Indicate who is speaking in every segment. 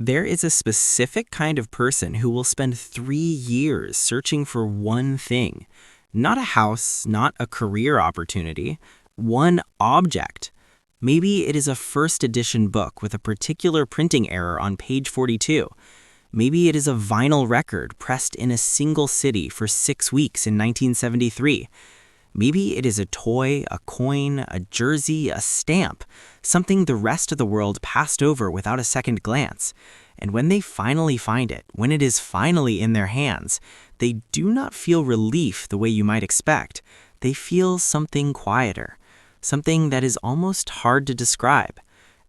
Speaker 1: There is a specific kind of person who will spend 3 years searching for one thing. Not a house, not a career opportunity, one object. Maybe it is a first edition book with a particular printing error on page 42. Maybe it is a vinyl record pressed in a single city for 6 weeks in 1973. Maybe it is a toy, a coin, a jersey, a stamp, something the rest of the world passed over without a second glance. And when they finally find it, when it is finally in their hands, they do not feel relief the way you might expect. They feel something quieter, something that is almost hard to describe.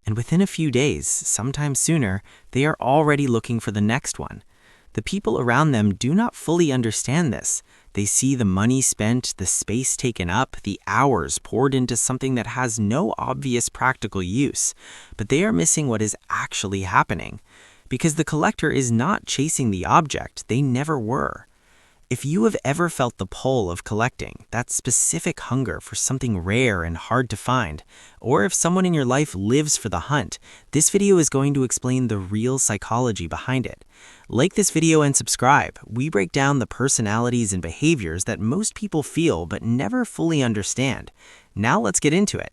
Speaker 1: And within a few days, sometime sooner, they are already looking for the next one. The people around them do not fully understand this. They see the money spent, the space taken up, the hours poured into something that has no obvious practical use. But they are missing what is actually happening. Because the collector is not chasing the object, they never were. If you have ever felt the pull of collecting, that specific hunger for something rare and hard to find, or if someone in your life lives for the hunt, this video is going to explain the real psychology behind it. Like this video and subscribe. We break down the personalities and behaviors that most people feel but never fully understand. Now let's get into it.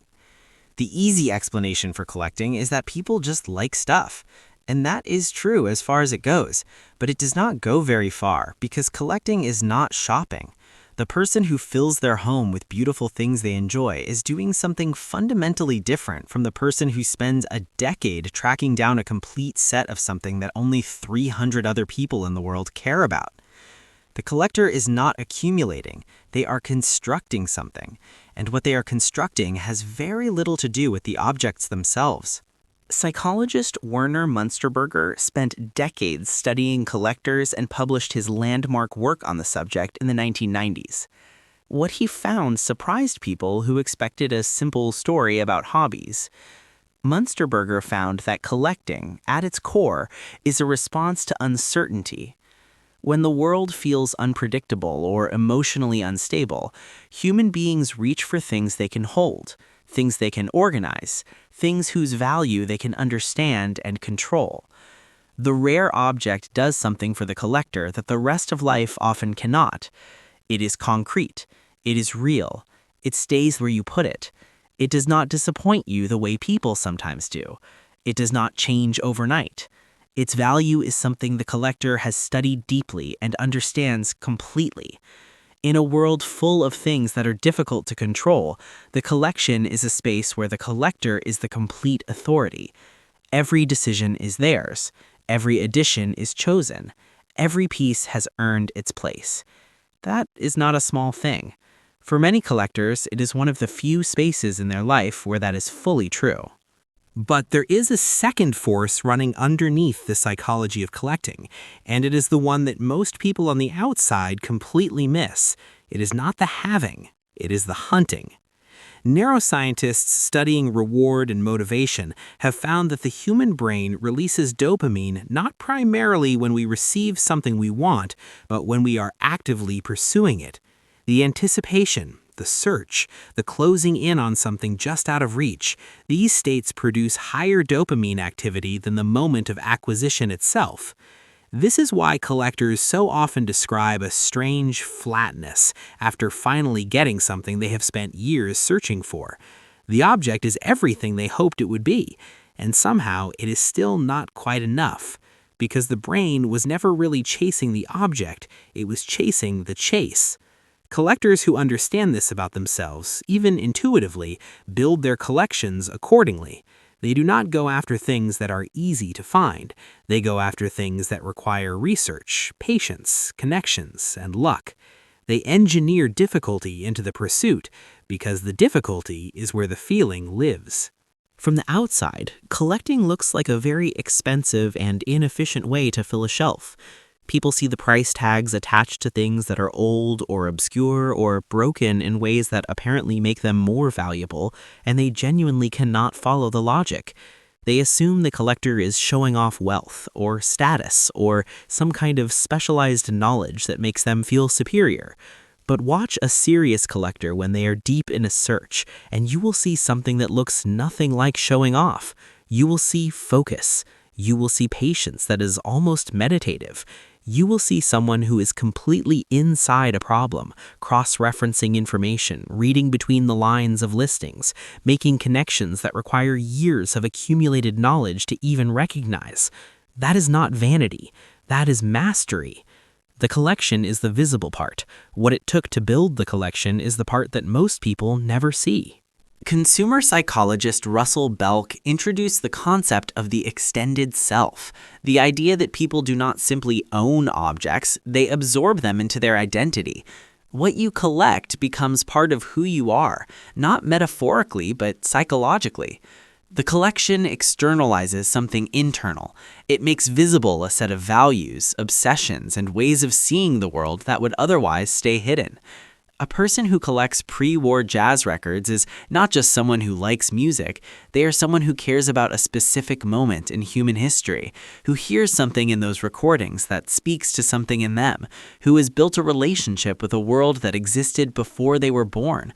Speaker 1: The easy explanation for collecting is that people just like stuff. And that is true as far as it goes, but it does not go very far because collecting is not shopping. The person who fills their home with beautiful things they enjoy is doing something fundamentally different from the person who spends a decade tracking down a complete set of something that only 300 other people in the world care about. The collector is not accumulating, they are constructing something, and what they are constructing has very little to do with the objects themselves. Psychologist Werner Munsterberger spent decades studying collectors and published his landmark work on the subject in the 1990s. What he found surprised people who expected a simple story about hobbies. Munsterberger found that collecting, at its core, is a response to uncertainty. When the world feels unpredictable or emotionally unstable, human beings reach for things they can hold, things they can organize, things whose value they can understand and control. The rare object does something for the collector that the rest of life often cannot. It is concrete. It is real. It stays where you put it. It does not disappoint you the way people sometimes do. It does not change overnight. Its value is something the collector has studied deeply and understands completely. In a world full of things that are difficult to control, the collection is a space where the collector is the complete authority. Every decision is theirs. Every addition is chosen. Every piece has earned its place. That is not a small thing. For many collectors, it is one of the few spaces in their life where that is fully true. But there is a second force running underneath the psychology of collecting, and it is the one that most people on the outside completely miss. It is not the having, it is the hunting. Neuroscientists studying reward and motivation have found that the human brain releases dopamine not primarily when we receive something we want, but when we are actively pursuing it. The anticipation, the search, the closing in on something just out of reach, these states produce higher dopamine activity than the moment of acquisition itself. This is why collectors so often describe a strange flatness after finally getting something they have spent years searching for. The object is everything they hoped it would be, and somehow it is still not quite enough, because the brain was never really chasing the object, it was chasing the chase. Collectors who understand this about themselves, even intuitively, build their collections accordingly. They do not go after things that are easy to find. They go after things that require research, patience, connections, and luck. They engineer difficulty into the pursuit because the difficulty is where the feeling lives. From the outside, collecting looks like a very expensive and inefficient way to fill a shelf. People see the price tags attached to things that are old or obscure or broken in ways that apparently make them more valuable, and they genuinely cannot follow the logic. They assume the collector is showing off wealth or status or some kind of specialized knowledge that makes them feel superior. But watch a serious collector when they are deep in a search, and you will see something that looks nothing like showing off. You will see focus. You will see patience that is almost meditative. You will see someone who is completely inside a problem, cross-referencing information, reading between the lines of listings, making connections that require years of accumulated knowledge to even recognize. That is not vanity. That is mastery. The collection is the visible part. What it took to build the collection is the part that most people never see. Consumer psychologist Russell Belk introduced the concept of the extended self, the idea that people do not simply own objects, they absorb them into their identity. What you collect becomes part of who you are, not metaphorically, but psychologically. The collection externalizes something internal. It makes visible a set of values, obsessions, and ways of seeing the world that would otherwise stay hidden. A person who collects pre-war jazz records is not just someone who likes music, they are someone who cares about a specific moment in human history, who hears something in those recordings that speaks to something in them, who has built a relationship with a world that existed before they were born.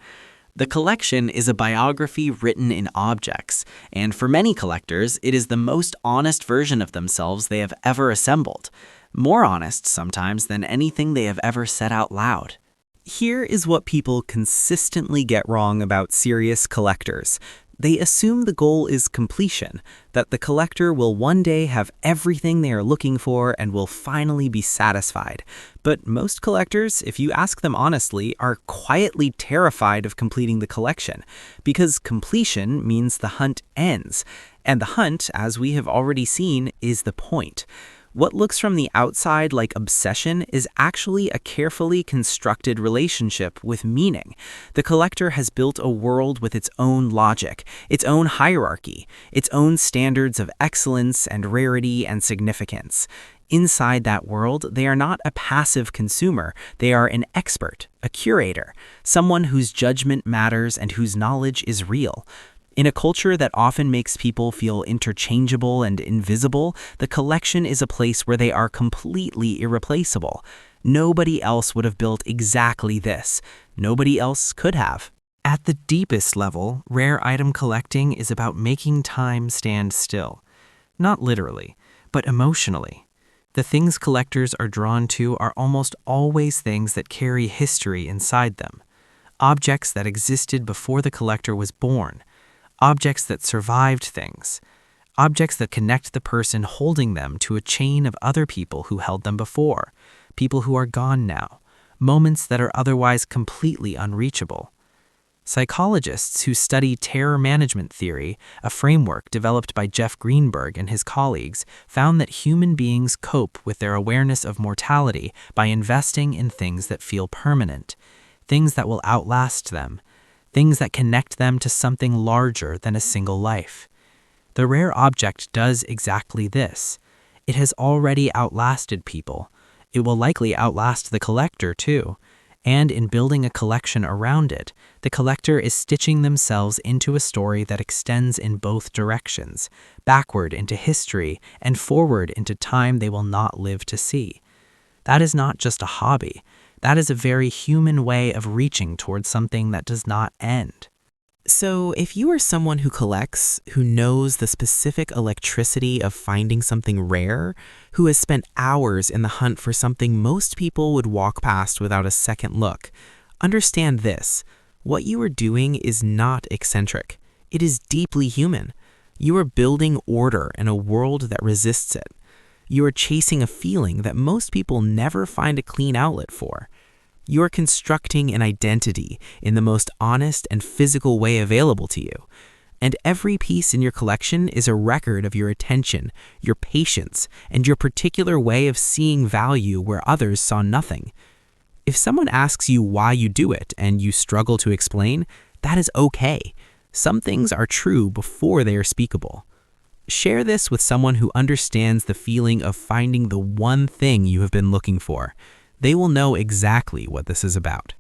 Speaker 1: The collection is a biography written in objects, and for many collectors, it is the most honest version of themselves they have ever assembled. More honest, sometimes, than anything they have ever said out loud. Here is what people consistently get wrong about serious collectors. They assume the goal is completion, that the collector will one day have everything they are looking for and will finally be satisfied. But most collectors, if you ask them honestly, are quietly terrified of completing the collection, because completion means the hunt ends. And the hunt, as we have already seen, is the point. What looks from the outside like obsession is actually a carefully constructed relationship with meaning. The collector has built a world with its own logic, its own hierarchy, its own standards of excellence and rarity and significance. Inside that world, they are not a passive consumer, they are an expert, a curator, someone whose judgment matters and whose knowledge is real. In a culture that often makes people feel interchangeable and invisible, the collection is a place where they are completely irreplaceable. Nobody else would have built exactly this. Nobody else could have. At the deepest level, rare item collecting is about making time stand still. Not literally, but emotionally. The things collectors are drawn to are almost always things that carry history inside them. Objects that existed before the collector was born. Objects that survived things. Objects that connect the person holding them to a chain of other people who held them before, people who are gone now, moments that are otherwise completely unreachable. Psychologists who study terror management theory, a framework developed by Jeff Greenberg and his colleagues, found that human beings cope with their awareness of mortality by investing in things that feel permanent, things that will outlast them, things that connect them to something larger than a single life. The rare object does exactly this. It has already outlasted people. It will likely outlast the collector too. And in building a collection around it, the collector is stitching themselves into a story that extends in both directions, backward into history and forward into time they will not live to see. That is not just a hobby. That is a very human way of reaching towards something that does not end. So if you are someone who collects, who knows the specific electricity of finding something rare, who has spent hours in the hunt for something most people would walk past without a second look, understand this: what you are doing is not eccentric. It is deeply human. You are building order in a world that resists it. You are chasing a feeling that most people never find a clean outlet for. You are constructing an identity in the most honest and physical way available to you. And every piece in your collection is a record of your attention, your patience, and your particular way of seeing value where others saw nothing. If someone asks you why you do it and you struggle to explain, that is okay. Some things are true before they are speakable. Share this with someone who understands the feeling of finding the one thing you have been looking for. They will know exactly what this is about.